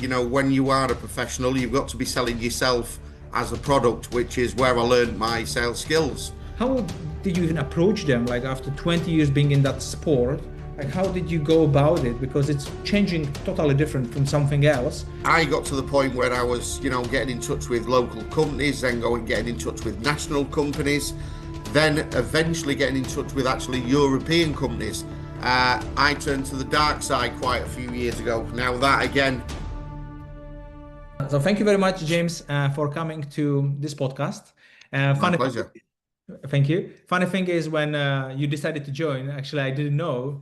when you are a professional, you've got to be selling yourself as a product, which is where I learned my sales skills. How did you even approach them? Like after 20 years being in that sport, like how did you go about it? Because it's changing totally different from something else. I got to the point where I was, getting in touch with local companies, then getting in touch with national companies, then eventually getting in touch with actually European companies. I turned to the dark side quite a few years ago. Now that again. So thank you very much, James, for coming to this podcast. My Funny, pleasure. thank you. Funny thing is when you decided to join, actually, I didn't know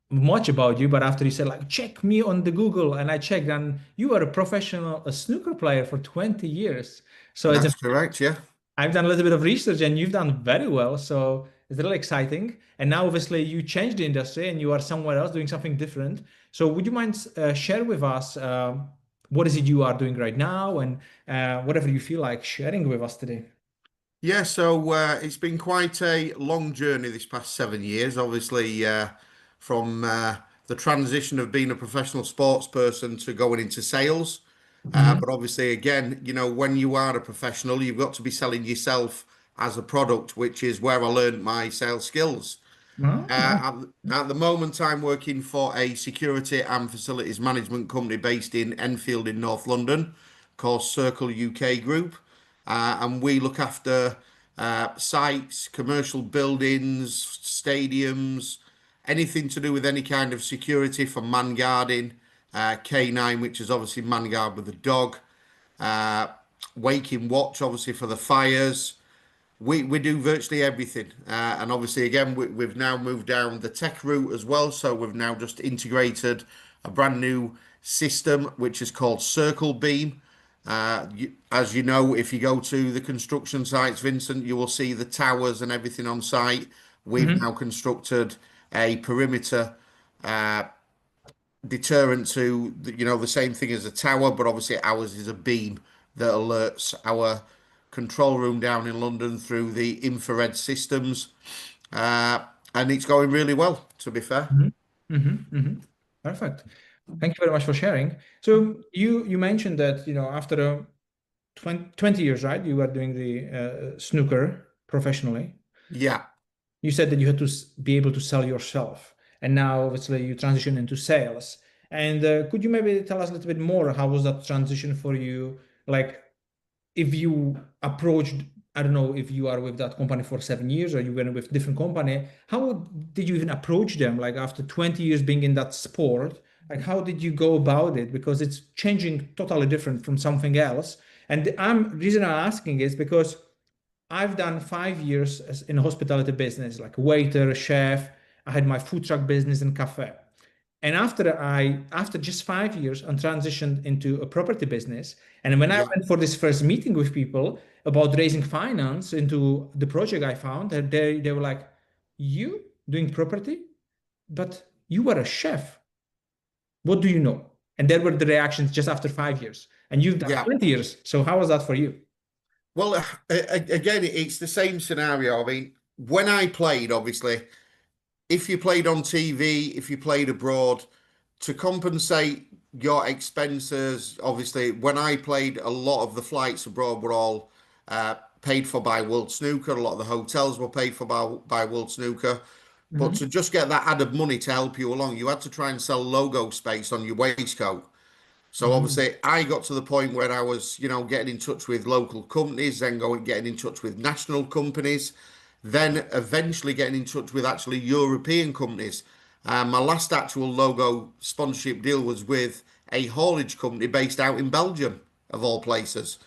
much about you, but after you said like, check me on the Google, and I checked, and you are a professional a snooker player for 20 years. So it's That's correct, yeah. I've done a little bit of research and you've done very well. So it's really exciting. And now, obviously, you changed the industry and you are somewhere else doing something different. So would you mind share with us what is it you are doing right now and whatever you feel like sharing with us today? Yeah, so it's been quite a long journey this past 7 years. Obviously, from the transition of being a professional sports person to going into sales. Mhm. But obviously, again, when you are a professional, you've got to be selling yourself as a product, which is where I learned my sales skills. Oh, nice. At the moment, I'm working for a security and facilities management company based in Enfield in North London called Circle UK Group. And we look after sites, commercial buildings, stadiums, anything to do with any kind of security for man guarding, K9, which is obviously man guard with a dog, uh, waking watch, obviously for the fires. We do virtually everything, and obviously again we've now moved down the tech route as well. So we've now just integrated a brand new system which is called Circle Beam. As you know, if you go to the construction sites, Vincent, you will see the towers and everything on site. We've Mhm. now constructed a perimeter deterrent to the same thing as a tower, but obviously ours is a beam that alerts our control room down in London through the infrared systems, and it's going really well, to be fair. Mhm. Mhm. Mhm. Perfect. Thank you very much for sharing. So you mentioned that, after 20 years, right? You were doing the snooker professionally. Yeah, You said that you had to be able to sell yourself, and now obviously you transition into sales. And could you maybe tell us a little bit more? How was that transition for you? Like, if you approached, I don't know if you are with that company for 7 years or you were with different company, how did you even approach them? Like after 20 years being in that sport, like how did you go about it? Because it's changing totally different from something else. And the reason I'm asking is because I've done 5 years in hospitality business, like a waiter, a chef. I had my food truck business and cafe. And after just 5 years, I transitioned into a property business. And when I yeah, went for this first meeting with people about raising finance into the project I found, that they were like, "You doing property, but you were a chef. What do you know?" And there were the reactions just after 5 years. And you've done yeah. 20 years. So how was that for you? Well, again, it's the same scenario. I mean, when I played, obviously, if you played on TV, if you played abroad, to compensate your expenses, obviously, when I played, a lot of the flights abroad were all paid for by World Snooker. A lot of the hotels were paid for by World Snooker. But Mhm. to just get that added money to help you along, you had to try and sell logo space on your waistcoat. So Mhm. obviously, I got to the point where I was, getting in touch with local companies, then getting in touch with national companies, then eventually getting in touch with actually European companies. My last actual logo sponsorship deal was with a haulage company based out in Belgium, of all places.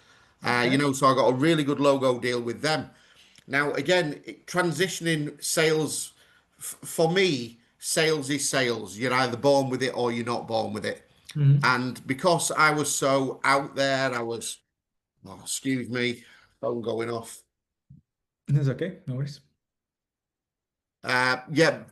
Okay. So I got a really good logo deal with them. Now, again, transitioning sales, for me, sales is sales. You're either born with it or you're not born with it. Mhm. And because I was so out there, oh, excuse me, phone going off. That's okay. No worries. Yeah,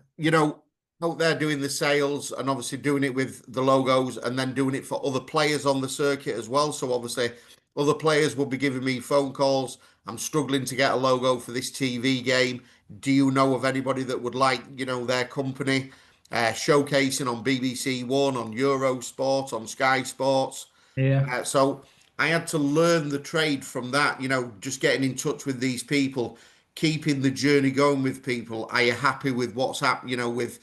out there doing the sales and obviously doing it with the logos and then doing it for other players on the circuit as well. So obviously, other players will be giving me phone calls. I'm struggling to get a logo for this TV game. Do you know of anybody that would like, their company? showcasing on BBC One, on Eurosport, on Sky Sports. Yeah. So I had to learn the trade from that, just getting in touch with these people, keeping the journey going with people. Are you happy with what's happening, with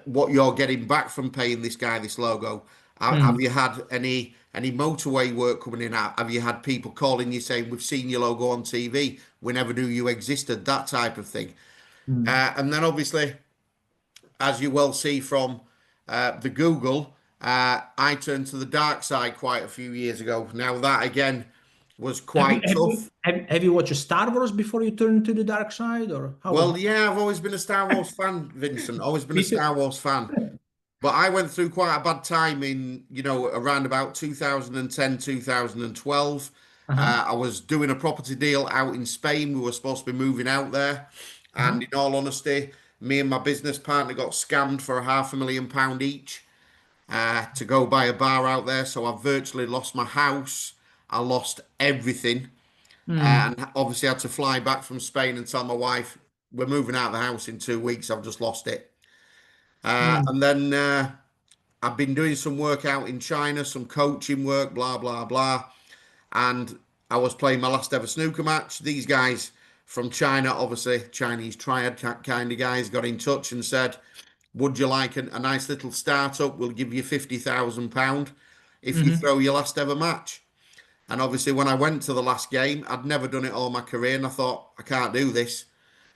what you're getting back from paying this guy this logo? Have Mm, you had any motorway work coming in? Have you had people calling you saying, we've seen your logo on TV, we never knew you existed, that type of thing. mm. And then obviously, as you well see from the Google, I turned to the dark side quite a few years ago. Now that again was Have you quite have you tough. have you watched Star Wars before you turned to the dark side, or how was Well, it? yeah, I've always been a Star Wars fan, Vincent. Always been a Me too. Star Wars fan. But I went through quite a bad time in, around about 2010, 2012. Uh-huh. I was doing a property deal out in Spain. We were supposed to be moving out there. And Uh-huh. in all honesty, me and my business partner got scammed for £500,000 each to go buy a bar out there. So I virtually lost my house. I lost everything. Mm, And obviously had to fly back from Spain and tell my wife, we're moving out of the house in 2 weeks. I've just lost it. mm, And then I've been doing some work out in China, some coaching work, blah, blah, blah. And I was playing my last ever snooker match. These guys from China, obviously Chinese triad kind of guys, got in touch and said, would you like a nice little startup? We'll give you £50,000 if you mm-hmm. throw your last ever match. And obviously, when I went to the last game, I'd never done it all my career, and I thought I can't do this,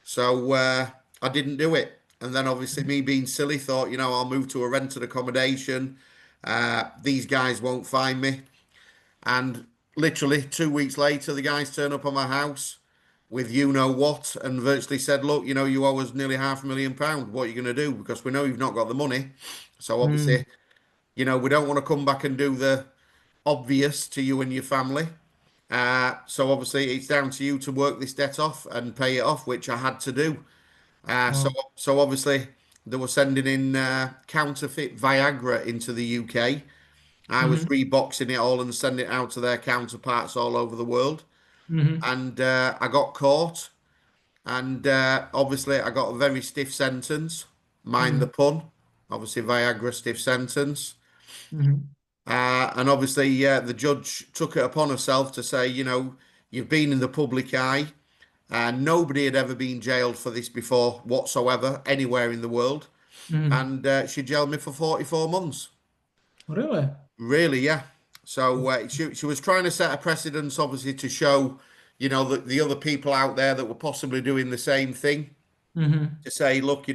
so I didn't do it. And then obviously, me being silly, thought I'll move to a rented accommodation. These guys won't find me, and literally 2 weeks later, the guys turn up on my house with you know what, and virtually said, "Look, you owe us nearly £500,000. What are you going to do? Because we know you've not got the money." So Mm, obviously, we don't want to come back and do the obvious to you and your family. So obviously, it's down to you to work this debt off and pay it off, which I had to do. Uh, so wow. so obviously, they were sending in counterfeit Viagra into the UK. I was Mm-hmm. reboxing it all and sending it out to their counterparts all over the world. Mm-hmm. And I got caught. And obviously, I got a very stiff sentence. Mind the Mm-hmm. pun. Obviously, Viagra stiff sentence. Mm-hmm. And obviously, the judge took it upon herself to say, you've been in the public eye. Nobody had ever been jailed for this before whatsoever, anywhere in the world. Mm-hmm. And she jailed me for 44 months. Really? Really, yeah. So she was trying to set a precedence, obviously, to show, the other people out there that were possibly doing the same thing. Mm-hmm. To say, look,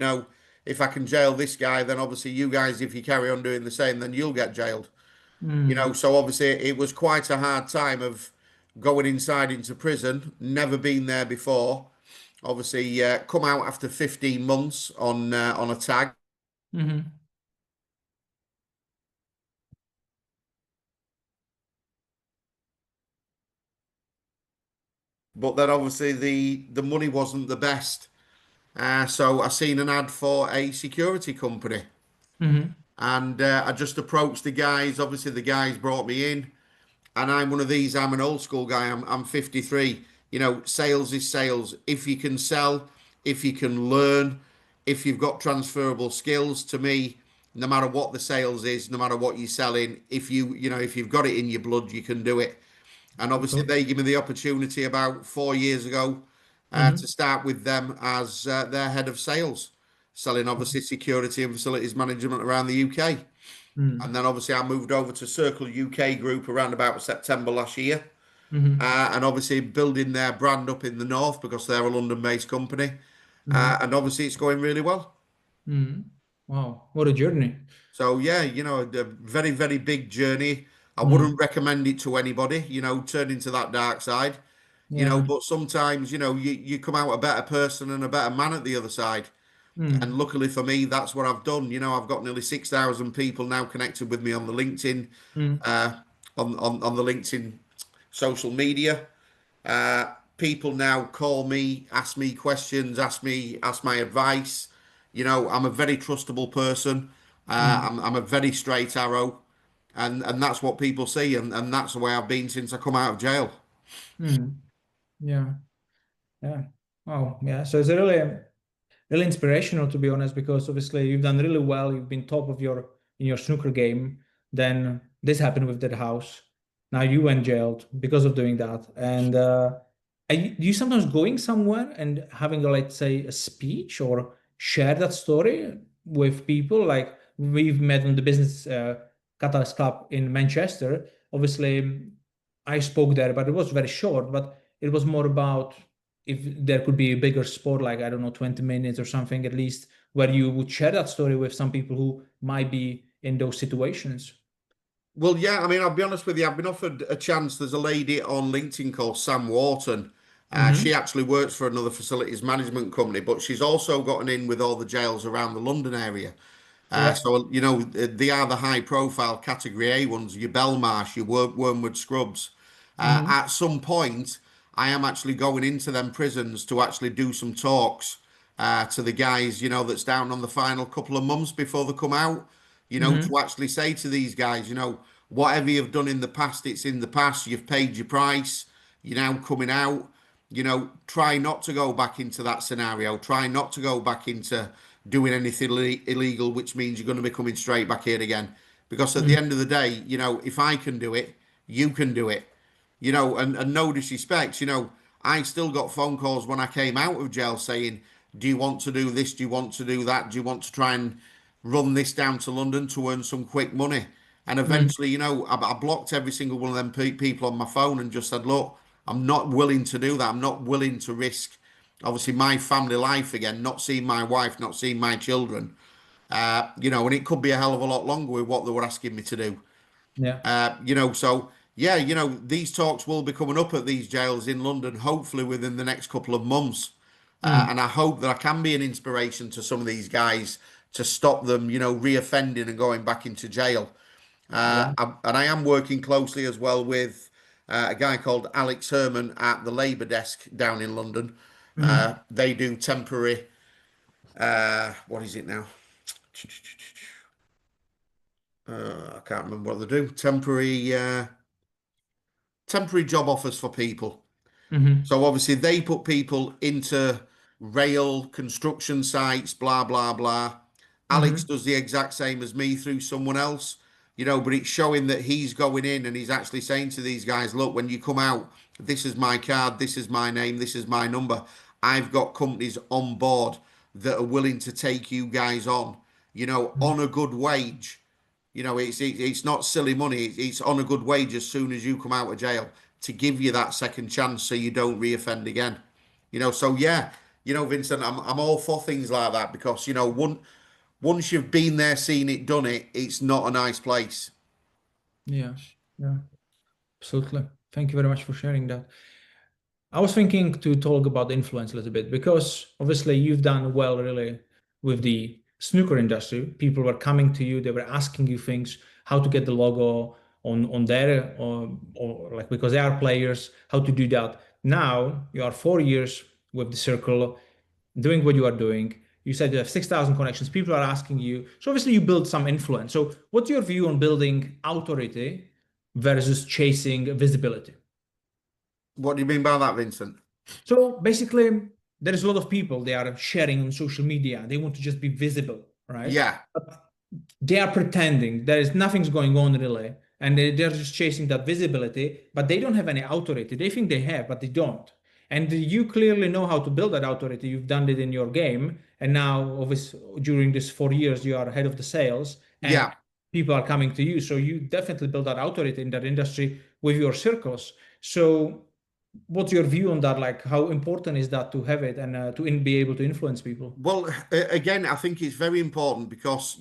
if I can jail this guy, then obviously you guys, if you carry on doing the same, then you'll get jailed. Mm, So obviously it was quite a hard time of going inside into prison, never been there before. Obviously, come out after 15 months on a tag. mm-hmm. But then obviously the money wasn't the best. So I seen an ad for a security company, Mm-hmm. and I just approached the guys. Obviously, the guys brought me in. And I'm one of these. I'm an old school guy. I'm 53. Sales is sales. If you can sell, if you can learn, if you've got transferable skills, to me, no matter what the sales is, no matter what you're selling, if you've got it in your blood, you can do it. And Of obviously, course. they gave me the opportunity about 4 years ago to Mm-hmm. start with them as their head of sales, selling obviously security and facilities management around the UK. Mm-hmm. And then obviously I moved over to Circle UK Group around about September last year. Mm-hmm. And obviously building their brand up in the north because they're a London-based company. Mm-hmm. And obviously it's going really well. Mm-hmm. Wow, what a journey. So yeah, a very, very big journey. I Mm. wouldn't recommend it to anybody, turn into that dark side. Yeah. But sometimes, you come out a better person and a better man at the other side. And Mm. luckily for me, that's what I've done. I've got nearly 6,000 people now connected with me on the LinkedIn, Mm. uh, on the LinkedIn social media. People now call me, ask me questions, ask my advice. I'm a very trustable person. Mm. I'm a very straight arrow, and that's what people see, and that's the way I've been since I come out of jail. Mm. Yeah. Yeah. Wow. Yeah. So it's really really inspirational, to be honest, because obviously you've done really well. You've been top of your in your snooker game. Then this happened with that house. Now you went jailed because of doing that. And do you sometimes going somewhere and having a, let's say, a speech or share that story with people? Like we've met on the business Catalyst Club in Manchester. Obviously, I spoke there, but it was very short. But it was more about if there could be a bigger sport, like I don't know, 20 minutes or something at least, where you would share that story with some people who might be in those situations. Well, yeah, I mean, I'll be honest with you. I've been offered a chance. There's a lady on LinkedIn called Sam Wharton. She Hmm. actually works for another facilities management company, but she's also gotten in with all the jails around the London area. Yeah. So, they are the high profile category A ones, your Belmarsh, your Wormwood Scrubs. Hmm. At some point, I am actually going into them prisons to actually do some talks to the guys, that's down on the final couple of months before they come out, Hmm. to actually say to these guys, whatever you've done in the past, it's in the past. You've paid your price. You're now coming out. Try not to go back into that scenario. Try not to go back into doing anything illegal, which means you're going to be coming straight back here again. Because at the Hmm. end of the day, if I can do it, you can do it. And no disrespect, I still got phone calls when I came out of jail saying, do you want to do this? Do you want to do that? Do you want to try and run this down to London to earn some quick money? And Hmm. eventually, I blocked every single one of them people on my phone and just said, look, I'm not willing to do that. I'm not willing to risk, obviously, my family life again, not seeing my wife, not seeing my children. And it could be a hell of a lot longer with what they were asking me to do. Yeah. So yeah, these talks will be coming up at these jails in London, hopefully within the next couple of months. Hmm. And I hope that I can be an inspiration to some of these guys to stop them, reoffending and going back into jail. Yeah. And I am working closely as well with a guy called Alex Herman at the Labour desk down in London. Hmm. They do temporary, what is it now? I can't remember what they do. Temporary job offers for people. Hmm. So obviously they put people into rail construction sites, blah blah blah. Alex Hmm. does the exact same as me through someone else, but it's showing that he's going in and he's actually saying to these guys, look, when you come out, this is my card, this is my name, this is my number. I've got companies on board that are willing to take you guys on, on a good wage. It's not silly money. It's on a good wage as soon as you come out of jail to give you that second chance so you don't reoffend again. So yeah, Vincent, I'm all for things like that because once you've been there, seen it, done it, it's not a nice place. Yeah. Yeah. Absolutely. Thank you very much for sharing that. I was thinking to talk about influence a little bit because obviously you've done well really with the snooker industry. People were coming to you, they were asking you things, how to get the logo on their or like because they are players, how to do that. Now you are 4 years with the circle, doing what you are doing. You said you have 6,000 connections. People are asking you. So obviously you build some influence. So what's your view on building authority versus chasing visibility? What do you mean by that, Vincent? So basically, there is a lot of people they are sharing on social media. They want to just be visible, right? Yeah, But they are pretending there is nothing's going on really, and they're just chasing that visibility, but they don't have any authority. They think they have, but they don't. And you clearly know how to build that authority. You've done it in your game, and now, obviously, during these 4 years, you are head of the sales, and yeah. people are coming to you. So you definitely build that authority in that industry with your circles. So what's your view on that? Like, how important is that to have it and be able to influence people? Well, again, I think it's very important because,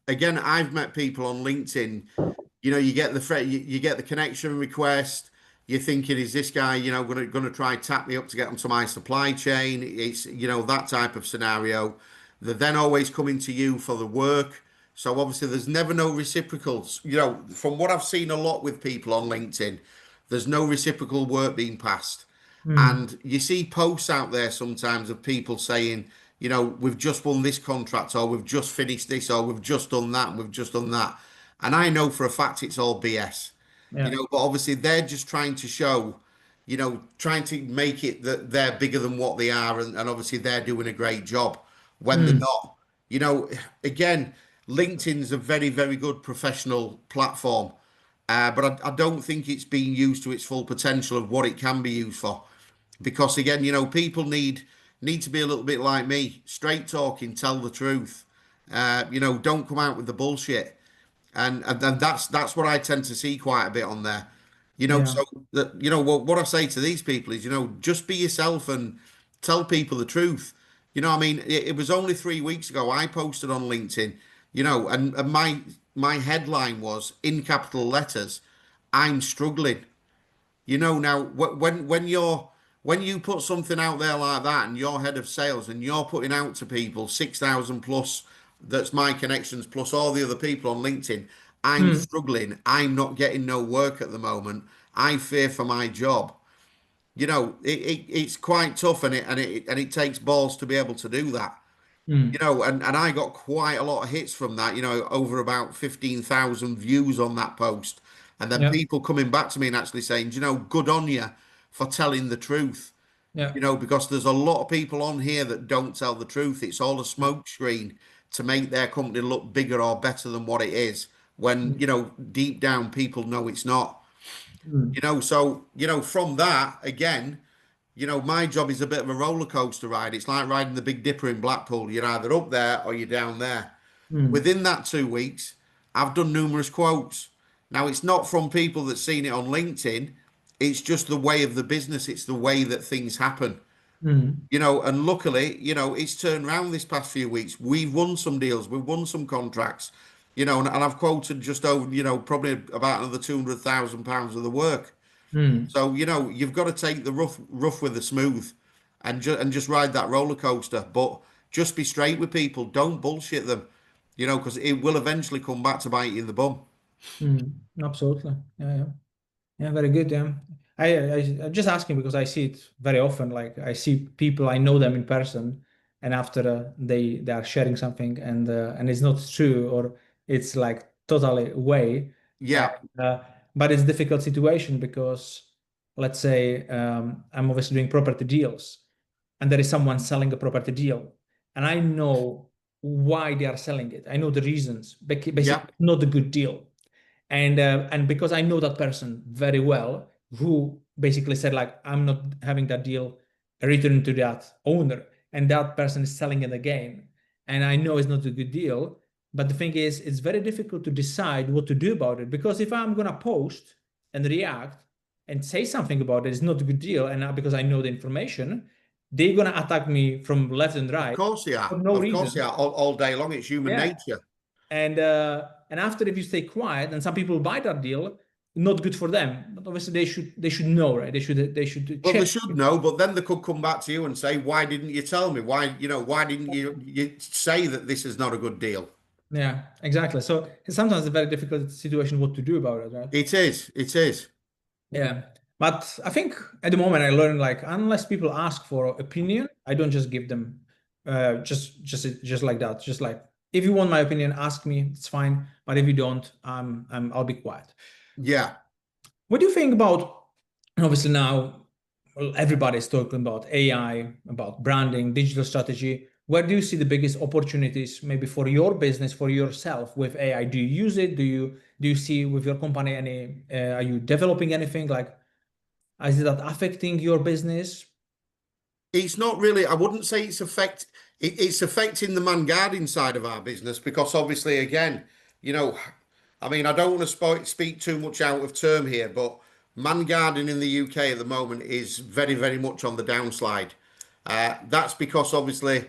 again, I've met people on LinkedIn. You get you get the connection request. You're thinking, is this guy, gonna try tap me up to get onto my supply chain? It's that type of scenario. They're then always coming to you for the work. So obviously, there's never no reciprocals. From what I've seen a lot with people on LinkedIn, there's no reciprocal work being passed. Hmm. And you see posts out there sometimes of people saying, we've just won this contract, or we've just finished this, or we've just done that, and we've just done that. And I know for a fact it's all BS, Yeah. but obviously they're just trying to show, trying to make it that they're bigger than what they are, and obviously they're doing a great job. when they're Mm. not. You know, again, LinkedIn's a very, very good professional platform, but I don't think it's being used to its full potential of what it can be used for. Because again, people need to be a little bit like me, straight talking, tell the truth. Don't come out with the bullshit. And that's what I tend to see quite a bit on there. Yeah. So that what I say to these people is, just be yourself and tell people the truth. I mean, it was only 3 weeks ago I posted on LinkedIn, and my headline was in capital letters, I'm struggling. Now when you put something out there like that and you're head of sales and you're putting out to people 6,000 plus, that's my connections plus all the other people on LinkedIn. I'm Mm. struggling. I'm not getting no work at the moment. I fear for my job. It's quite tough, and it takes balls to be able to do that. Mm. And I got quite a lot of hits from that, over about 15,000 views on that post. And then Yeah. people coming back to me and actually saying, good on you for telling the truth. Yeah. Because there's a lot of people on here that don't tell the truth. It's all a Yeah. smoke screen to make their company look bigger or better than what it is. When, deep down people know it's not. Mm. So, from that, again, my job is a bit of a roller coaster ride. It's like riding the Big Dipper in Blackpool. You're either up there or you're down there. Mm. Within that 2 weeks, I've done numerous quotes. Now, it's not from people that seen it on LinkedIn. It's just the way of the business. It's the way that things happen. Mm. And luckily, it's turned around this past few weeks. We've won some deals. We've won some contracts. And I've quoted just over, probably about another £200,000 of the work. Mm. So, you've got to take the rough with the smooth and just ride that roller coaster. But just be straight with people. Don't bullshit them, because it will eventually come back to bite you in the bum. Mm. Absolutely. Yeah. Yeah. Yeah, very good. Yeah, I'm just asking because I see it very often. Like I see people, I know them in person, and after they are sharing something and it's not true or it's like totally way. And, Yeah, but it's difficult situation because let's say I'm obviously doing property deals, and there is someone selling a property deal, and I know why they are selling it. I know the reasons. yeah, Basically, not a good deal and because I know that person very well, who basically said like I'm not having that deal returned to that owner, and that person is selling it again, and I know it's not a good deal. But the thing is, it's very difficult to decide what to do about it because if I'm gonna post and react and say something about it, it's not a good deal, and because I know the information, they're gonna attack me from left and of right course they for are. no Of course they reason. are. All day long, it's human Yeah, nature. and after if you stay quiet and some people buy that deal, not good for them. But obviously they should know, right? They should Well, they check. should know, but then they could come back to you and say, "Why didn't you tell me? Why didn't you say that this is not a good deal?" Yeah, exactly. So sometimes it's a very difficult situation what to do about it, right? It is. It is. Yeah. But I think at the moment I learned like unless people ask for opinion, I don't just give them just like that. Just like if you want my opinion, ask me, it's fine. But if you don't, I'll be quiet. Yeah. What do you think about, obviously now, well, everybody's talking about AI, about branding, digital strategy. Where do you see the biggest opportunities maybe for your business, for yourself with AI? Do you use it? Do you see with your company any, are you developing anything like, is that affecting your business? It's not really. I wouldn't say it's affecting the man guarding side of our business because obviously, again, you know, I mean, I don't want to speak too much out of term here, but man guarding in the UK at the moment is very, very much on the downslide. That's because obviously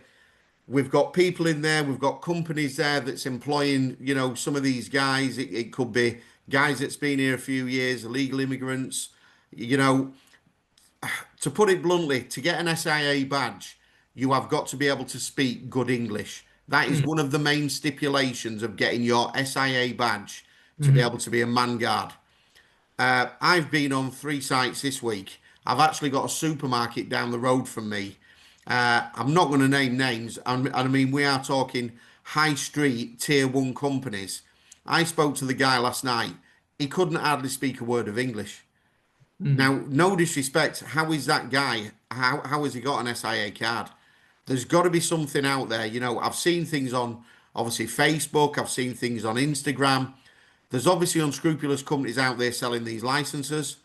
we've got people in there, we've got companies there that's employing, some of these guys. It could be guys that's been here a few years, illegal immigrants. You know, to put it bluntly, to get an SIA badge, you have got to be able to speak good English. That is Mm, one of the main stipulations of getting your SIA badge to be mhm, able to be a man guard. I've been on 3 sites this week. I've actually got a supermarket down the road from me. I'm not going to name names. I mean, we are talking high street tier one companies. I spoke to the guy last night. He couldn't hardly speak a word of English. mm, Now, no disrespect, how is that guy? How has he got an SIA card? There's got to be something out there. I've seen things on obviously Facebook, I've seen things on Instagram. There's obviously unscrupulous companies out there selling these licenses.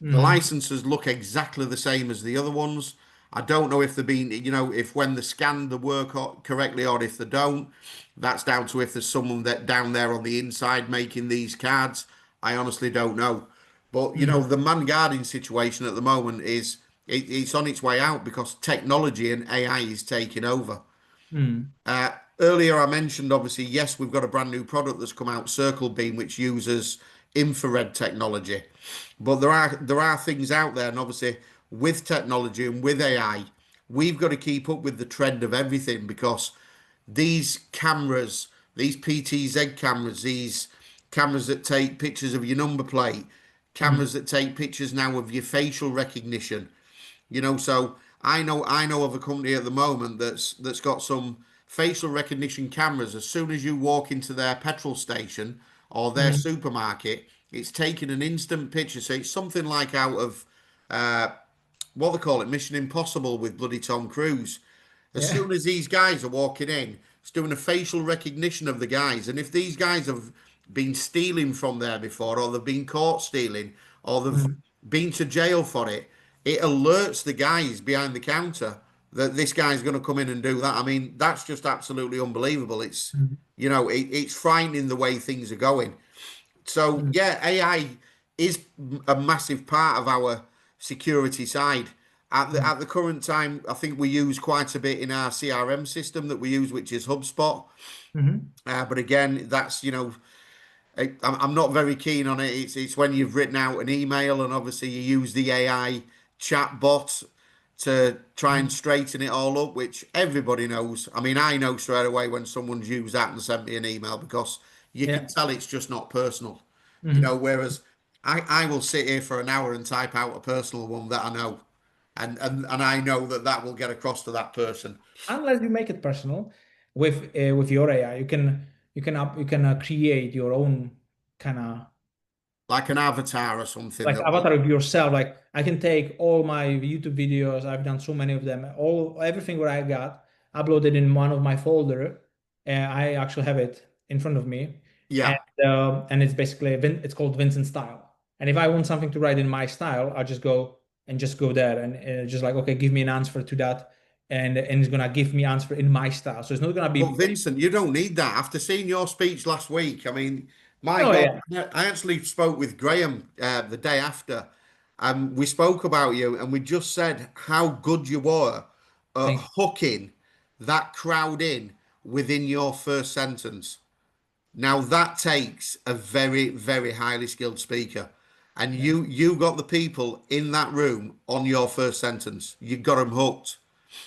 The Hmm. licenses look exactly the same as the other ones. I don't know if they're being, if when they scan the work correctly or if they don't. That's down to if there's someone that down there on the inside making these cards. I honestly don't know. But Hmm. the man guarding situation at the moment it's on its way out because technology and AI is taking over. Hmm. Uh, Earlier, I mentioned obviously, yes, we've got a brand new product that's come out, Circle Beam, which uses infrared technology. But there are things out there, and obviously, with technology and with AI, we've got to keep up with the trend of everything because these cameras, these PTZ cameras, these cameras that take pictures of your number plate, Hmm. cameras that take pictures now of your facial recognition, so I know of a company at the moment that's got some facial recognition cameras. As soon as you walk into their petrol station or their Hmm. supermarket, it's taking an instant picture. So it's something like out of what they call it, Mission Impossible with bloody Tom Cruise. As Yeah. soon as these guys are walking in, it's doing a facial recognition of the guys. And if these guys have been stealing from there before, or they've been caught stealing, or they've Hmm. been to jail for it, it alerts the guys behind the counter that this guy's going to come in and do that. I mean, that's just absolutely unbelievable. It's frightening the way things are going. So Hmm. yeah, AI is a massive part of our security side. At the Hmm. at the current time, I think we use quite a bit in our CRM system that we use, which is HubSpot. Hmm. But again, that's I'm not very keen on it. It's when you've written out an email and obviously you use the AI chat bot to try and Hmm. straighten it all up, which everybody knows. I mean, I know straight away when someone's used that and sent me an email because you can Yeah. tell it's just not personal. Hmm. Whereas I will sit here for an hour and type out a personal one that I know, and I know that that will get across to that person, Unless you make it personal with your AI, you can create your own kind of like an avatar or something like that will. avatar of yourself. Like I can take all my YouTube videos, I've done so many of them, all everything what I got, uploaded in one of my folder. I actually have it in front of me, and Yeah. it's basically it's called Vincent style. And if I want something to write in my style, I'll just go there and just like okay, give me an answer to that, and it's gonna give me answer in my style. So it's not gonna But be Vincent, you don't need that. After seeing your speech last week, I mean, my oh God, yeah, I actually spoke with Graham the day after, and we spoke about you, and we just said how good you were at thank hooking that crowd in within your first sentence. Now that takes a very, very highly skilled speaker, and you. you got the people in that room on your first sentence. You got them hooked,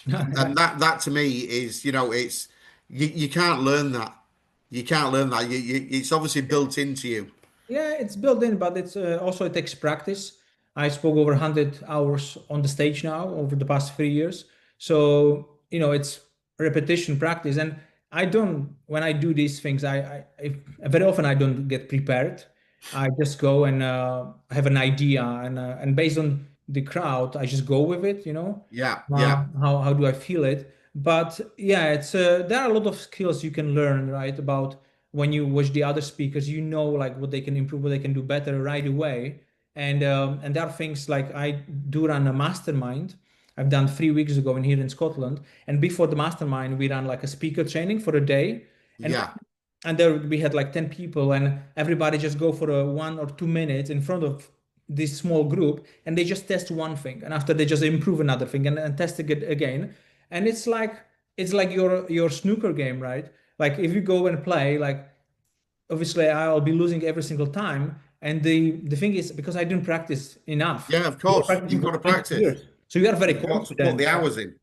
Yeah. and that to me is it's you can't learn that. You can't learn that. It's obviously built into you. Yeah, it's built in, but it's also it takes practice. I spoke over 100 hours on the stage now over the past 3 years. So, it's repetition practice. And I don't, when I do these things, very often I don't get prepared. I just go and have an idea and based on the crowd, I just go with it, Yeah, yeah, how do I feel it? But yeah, there are a lot of skills you can learn, right? About when you watch the other speakers, like what they can improve, what they can do better right away. And there are things like I do run a mastermind. I've done 3 weeks ago in here in Scotland, and before the mastermind, we ran like a speaker training for a day, and yeah, there we had like 10 people, and everybody just go for a 1 or 2 minutes in front of this small group, and they just test one thing, and after they just improve another thing and test it again, and it's like your snooker game, right? Like if you go and play, like obviously I'll be losing every single time. And the thing is, because I didn't practice enough, yeah. Of you're course, practicing you've for got to 20 practice. years. So you are very You've got to put confident. the hours in.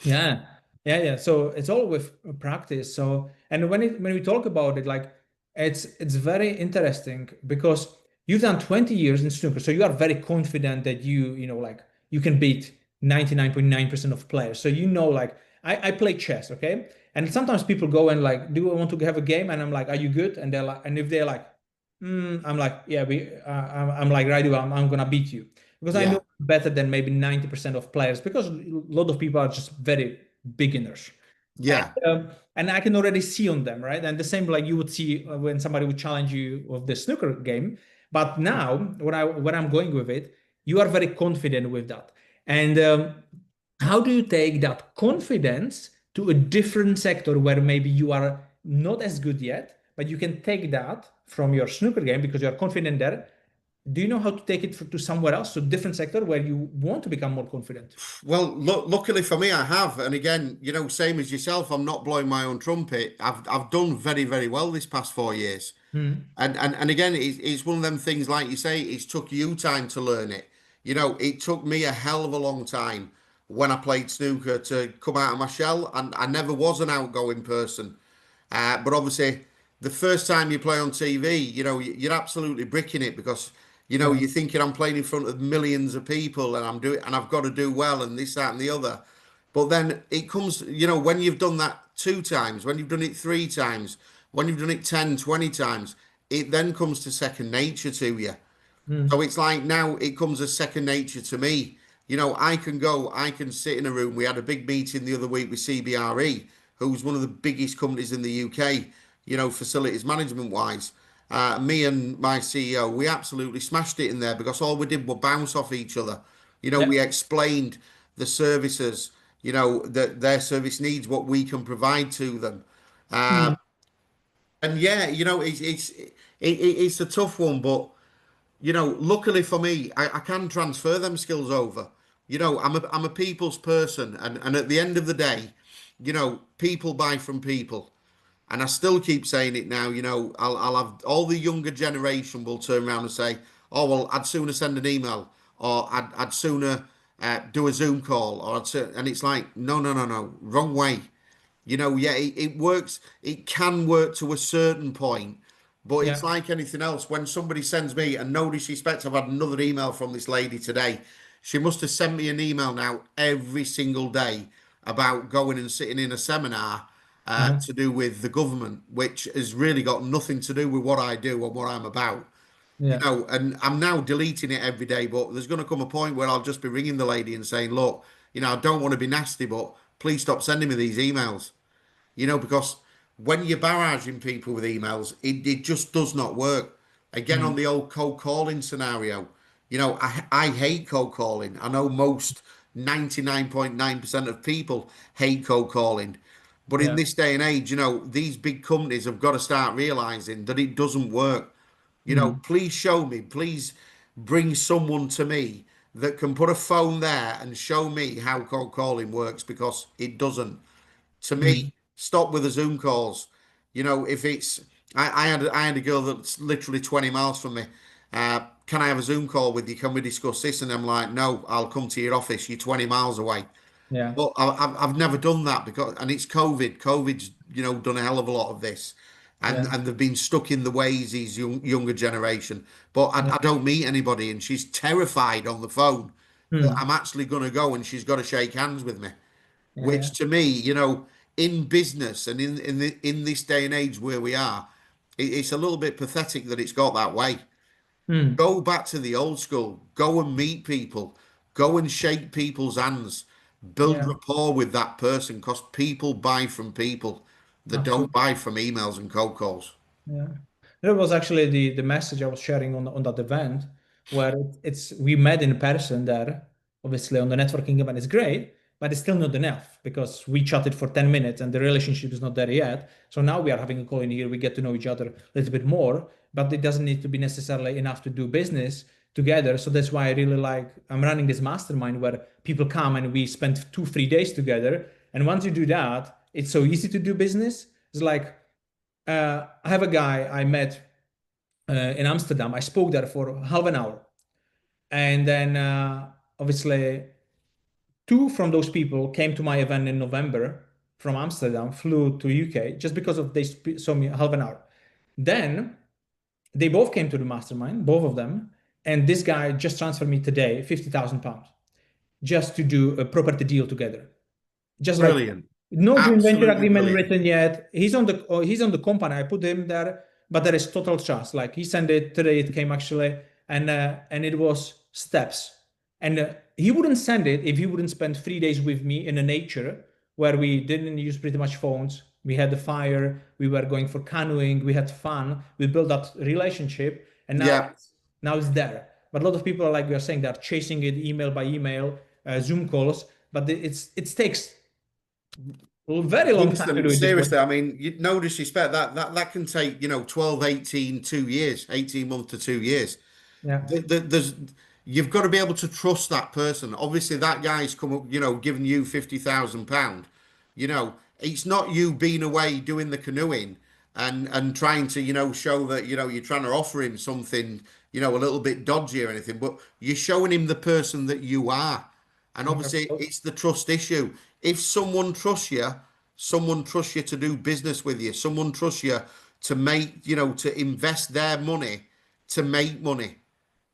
Yeah, yeah. So it's all with practice. So and when we talk about it, like it's very interesting because you've done 20 years in snooker, so you are very confident that like you can beat 99.9% of players. So like I play chess, okay? And sometimes people go and like, do I want to have a game? And I'm like, are you good? And they're like, and if they're like, I'm like, yeah, I'm like, right, I'm gonna beat you because I know Yeah, better than maybe 90% of players because a lot of people are just very beginners. Yeah. And I can already see on them, right? And the same like you would see when somebody would challenge you with the snooker game. But now, where I'm going with it, you are very confident with that. And how do you take that confidence to a different sector where maybe you are not as good yet, but you can take that from your snooker game because you are confident there. Do you know how to take it to somewhere else, to a different sector where you want to become more confident? Well, look, luckily for me, I have. And again, same as yourself, I'm not blowing my own trumpet. I've done very, very well this past 4 years. Hmm. And again, it's one of them things, like you say, it's took you time to learn it. It took me a hell of a long time when I played snooker to come out of my shell, and I never was an outgoing person. But obviously, the first time you play on TV, you're absolutely bricking it because Yeah. you're thinking I'm playing in front of millions of people and I've got to do well and this, that, and the other. But then it comes, when you've done that 2 times, when you've done it 3 times, when you've done it 10, 20 times, it then comes to second nature to you. So Hmm. it's like now it comes as second nature to me. I can sit in a room. We had a big meeting the other week with CBRE, who's one of the biggest companies in the UK, facilities management wise. Me and my CEO, we absolutely smashed it in there because all we did was bounce off each other. Yeah. We explained the services, that their service needs, what we can provide to them. Hmm. And yeah, it's a tough one, but luckily for me, I can transfer them skills over. I'm a people's person, and at the end of the day, people buy from people. And I still keep saying it now, I'll have all the younger generation will turn around and say, oh, well, I'd sooner send an email or I'd sooner do a Zoom call and it's like, no, no, no, no, wrong way. Yeah, it works. It can work to a certain point, but it's Yeah. like anything else. When somebody sends me, and no disrespect, I've had another email from this lady today. She must have sent me an email now every single day about going and sitting in a seminar Uh-huh. to do with the government, which has really got nothing to do with what I do and what I'm about. Yeah. And I'm now deleting it every day, but there's going to come a point where I'll just be ringing the lady and saying, look, I don't want to be nasty, but please stop sending me these emails. Because when you're barraging people with emails, it just does not work. Again, Hmm. on the old cold calling scenario, I hate cold calling. I know most 99.9% of people hate cold calling. But in Yeah. this day and age, these big companies have got to start realizing that it doesn't work. Hmm. Please show me, please bring someone to me that can put a phone there and show me how cold calling works because it doesn't. To Hmm. me, stop with the Zoom calls. If it's I had a girl that's literally 20 miles from me. Can I have a Zoom call with you? Can we discuss this? And I'm like, no, I'll come to your office. You're 20 miles away. Yeah. But I've never done that because, and it's COVID. COVID's, done a hell of a lot of this, and Yeah. they've been stuck in the ways, these younger generation. But Yeah. I don't meet anybody, and she's terrified on the phone that Hmm. I'm actually going to go, and she's got to shake hands with me. Yeah. Which to me, in business and in this day and age where we are, it's a little bit pathetic that it's got that way. Hmm. Go back to the old school. Go and meet people. Go and shake people's hands. Build Yeah. rapport with that person because people buy from people that don't Absolutely. buy from emails and cold calls. Yeah. That was actually the message I was sharing on that event where it's we met in person there. Obviously, on the networking event, it's great, but it's still not enough because we chatted for 10 minutes and the relationship is not there yet. So now we are having a call in here, we get to know each other a little bit more, but it doesn't need to be necessarily enough to do business together. So that's why I really like I'm running this mastermind where people come and we spend 2, 3 days together. And once you do that, it's so easy to do business. It's like I have a guy I met in Amsterdam. I spoke there for half an hour. And then obviously, two from those people came to my event in November from Amsterdam, flew to UK just because of they saw me half an hour. Then they both came to the mastermind, both of them. And this guy just transferred me today £50,000 just to do a property deal together. Just like Brilliant. no joint venture Absolutely agreement brilliant. written yet. He's on the company. I put him there, but there is total trust. Like he sent it today. It came actually, and it was steps. And he wouldn't send it if he wouldn't spend 3 days with me in the nature where we didn't use pretty much phones. We had the fire, we were going for canoeing, we had fun, we built that relationship, and Yeah, now it's there. But a lot of people, like we are saying, they're chasing it email by email, Zoom calls, but it takes a very long time to Vincent, do it this way. seriously, I mean, no disrespect, that can take, 12, 18, 2 years, 18 months to 2 years. Yeah. There's you've got to be able to trust that person. Obviously, that guy's come up, giving you £50,000. It's not you being away doing the canoeing and trying to, show that, you're trying to offer him something, a little bit dodgy or anything, but you're showing him the person that you are. And obviously, Absolutely. it's the trust issue. If someone trusts you to do business with you, someone trusts you to make, to invest their money to make money.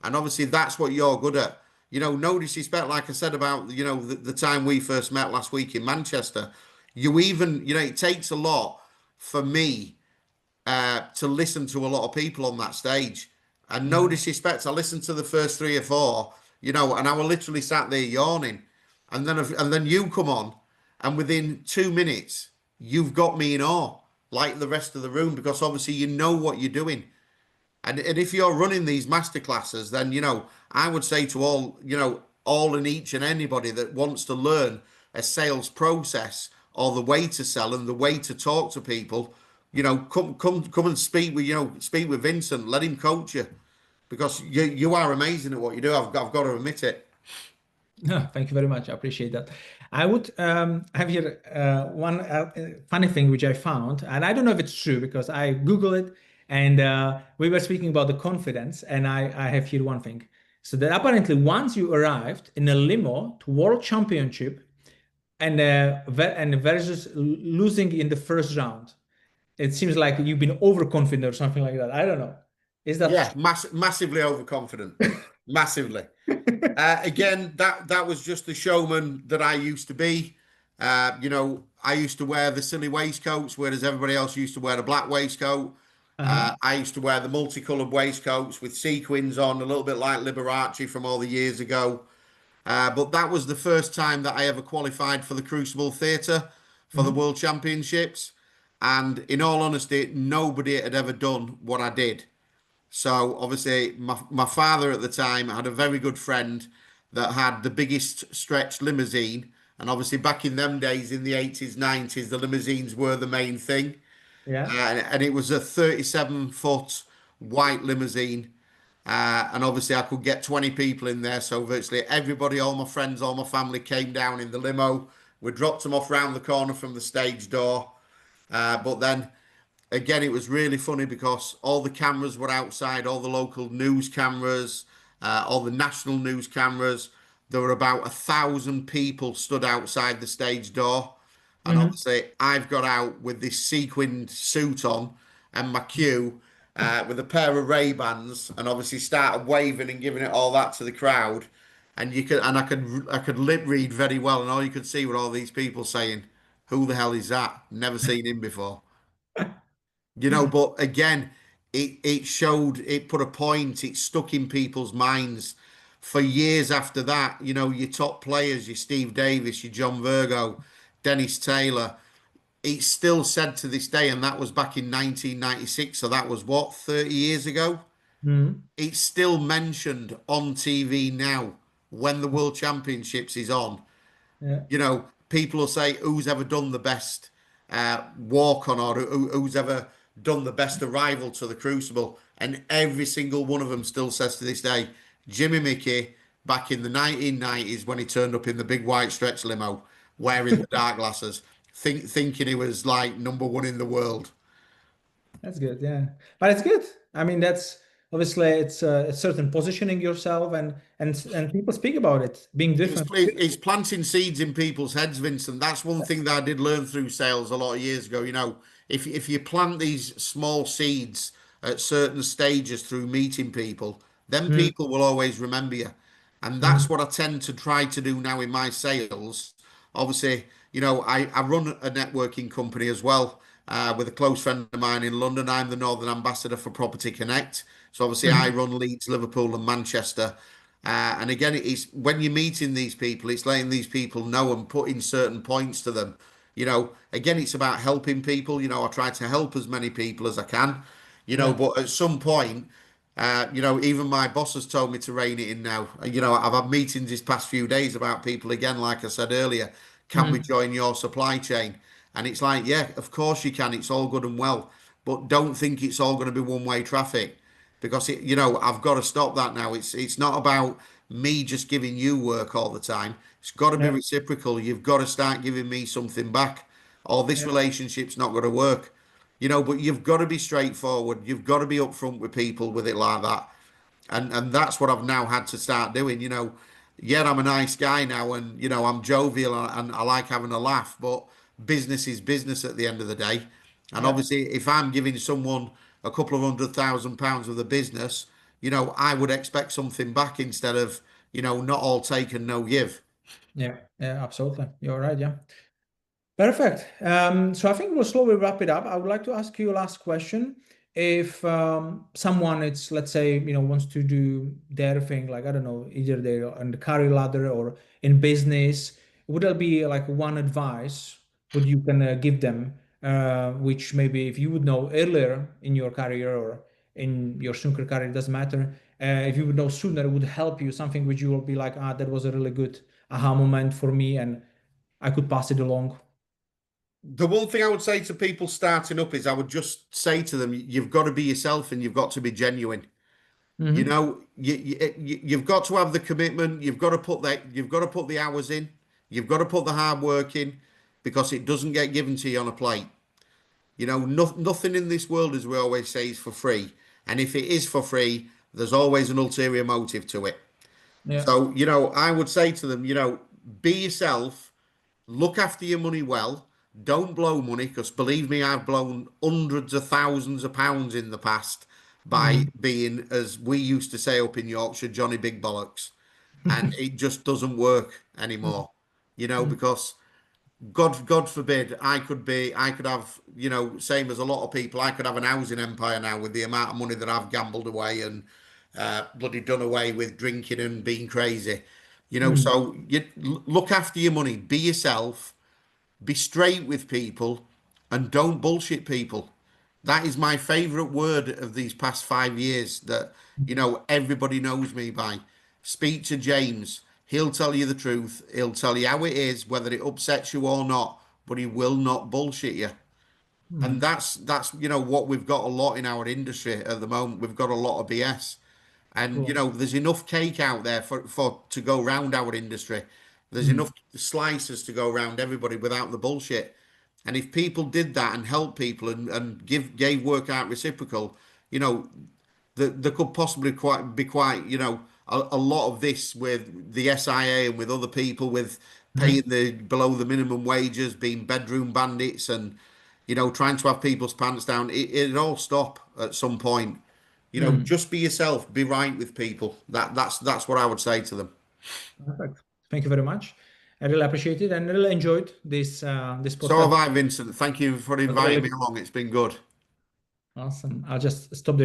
And obviously, that's what you're good at. No disrespect, like I said about, the time we first met last week in Manchester. It takes a lot for me to listen to a lot of people on that stage. And no Mhm. disrespect, I listened to the first three or four, and I was literally sat there yawning. And then you come on, and within 2 minutes, you've got me in awe, like the rest of the room, because obviously you know what you're doing. And if you're running these masterclasses, then I would say to all and each and anybody that wants to learn a sales process or the way to sell and the way to talk to people, come and speak with Vincent. Let him coach you because you are amazing at what you do. I've got to admit it. No, thank you very much. I appreciate that. I would have here one funny thing which I found, and I don't know if it's true because I Googled it and we were speaking about the confidence, and I have here one thing. So that apparently once you arrived in a limo to World Championship and versus losing in the first round, it seems like you've been overconfident or something like that. I don't know. Is that Yeah, massively overconfident, massively. Again, that was just the showman that I used to be. I used to wear the silly waistcoats, whereas everybody else used to wear the black waistcoat. Uh-huh. I used to wear the multicolored waistcoats with sequins on, a little bit like Liberace from all the years ago. But that was the first time that I ever qualified for the Crucible Theatre for the Mhm. World Championships. And in all honesty, nobody had ever done what I did. So obviously, my father at the time had a very good friend that had the biggest stretch limousine. And obviously, back in them days, in the 80s, 90s, the limousines were the main thing. Yeah. And it was a 37-foot white limousine. And obviously, I could get 20 people in there. So virtually everybody, all my friends, all my family came down in the limo. We dropped them off round the corner from the stage door. But then again, it was really funny because all the cameras were outside, all the local news cameras, all the national news cameras. There were about 1,000 people stood outside the stage door. And Mhm. obviously, I've got out with this sequined suit on and my cue with a pair of Ray-Bans, and obviously started waving and giving it all that to the crowd. And I could lip read very well, and all you could see were all these people saying, "Who the hell is that? Never seen him before." But again, it put a point, it stuck in people's minds for years after that. Your top players, your Steve Davis, your John Virgo, Dennis Taylor, it's still said to this day, and that was back in 1996, so that was what, 30 years ago? Mhm. It's still mentioned on TV now when the World Championships is on. Yeah. People will say, who's ever done the best walk on, or who's ever done the best arrival to the Crucible? And every single one of them still says to this day, Jimmy Mickey, back in the 1990s when he turned up in the big white stretch limo, wearing the dark glasses, thinking he was like number one in the world. That's good, yeah. But it's good. I mean, that's obviously it's a certain positioning yourself and people speak about it being different. It's planting seeds in people's heads, Vincent. That's one thing that I did learn through sales a lot of years ago. If you plant these small seeds at certain stages through meeting people, then Mm, people will always remember you. And that's mm, what I tend to try to do now in my sales. Obviously, I run a networking company as well with a close friend of mine in London. I'm the Northern Ambassador for Property Connect. So obviously, I mhm, run Leeds, Liverpool, and Manchester. And again, it's when you're meeting these people, it's letting these people know and putting certain points to them. Again, it's about helping people. I try to help as many people as I can. Yeah. But at some point, even my boss has told me to rein it in now. I've had meetings this past few days about people again, like I said earlier, can we Mm. join your supply chain? And it's like, yeah, of course you can. It's all good and well, but don't think it's all going to be one-way traffic because I've got to stop that now. It's not about me just giving you work all the time. It's got to be Yeah. reciprocal. You've got to start giving me something back, or this Yeah. relationship's not going to work. But you've got to be straightforward. You've got to be upfront with people with it like that. And that's what I've now had to start doing. Yeah, I'm a nice guy now, and I'm jovial and I like having a laugh, but business is business at the end of the day. And Yeah. obviously, if I'm giving someone a couple of £100,000 of the business, I would expect something back instead of, not all take and no give. Yeah. Yeah. Absolutely. You're right. Yeah. Perfect. So I think we'll slowly wrap it up. I would like to ask you a last question. If someone, it's let's say, wants to do their thing, like I don't know, either they're on the career ladder or in business, would there be like one advice would you can give them, which maybe if you would know earlier in your career or in your snooker career, it doesn't matter. If you would know sooner, it would help you. Something which you will be like, that was a really good aha moment for me, and I could pass it along. The one thing I would say to people starting up is I would just say to them, you've got to be yourself and you've got to be genuine. Hmm. You've got to have the commitment. You've got to put the hours in. You've got to put the hard work in because it doesn't get given to you on a plate. Nothing in this world, as we always say, is for free. And if it is for free, there's always an ulterior motive to it. Yeah. So, I would say to them, be yourself, look after your money well, don't blow money, because believe me, I've blown hundreds of thousands of pounds in the past by Hmm. being, as we used to say up in Yorkshire, Johnny Big Bollocks. And it just doesn't work anymore, because God forbid, I could have, same as a lot of people, I could have an housing empire now with the amount of money that I've gambled away and bloody done away with drinking and being crazy. Hmm. So you look after your money, be yourself, be straight with people, and don't bullshit people. That is my favorite word of these past 5 years that, everybody knows me by. Speak to James. He'll tell you the truth. He'll tell you how it is, whether it upsets you or not, but he will not bullshit you. And Hmm. that's what we've got a lot in our industry at the moment. We've got a lot of BS. And Cool. there's enough cake out there for to go round our industry. There's Hmm. enough slices to go round everybody without the bullshit. And if people did that and helped people and gave work out reciprocal, you know, there could possibly be quite, a lot of this with the SIA and with other people with paying Hmm. the below the minimum wages, being bedroom bandits and, trying to have people's pants down. It'd all stop at some point. Hmm. Just be yourself, be right with people. That's what I would say to them. Perfect. Thank you very much. I really appreciate it and really enjoyed this So have podcast. I, Vincent. Thank you for It was inviting me really along. It's been good. awesome. I'll just stop the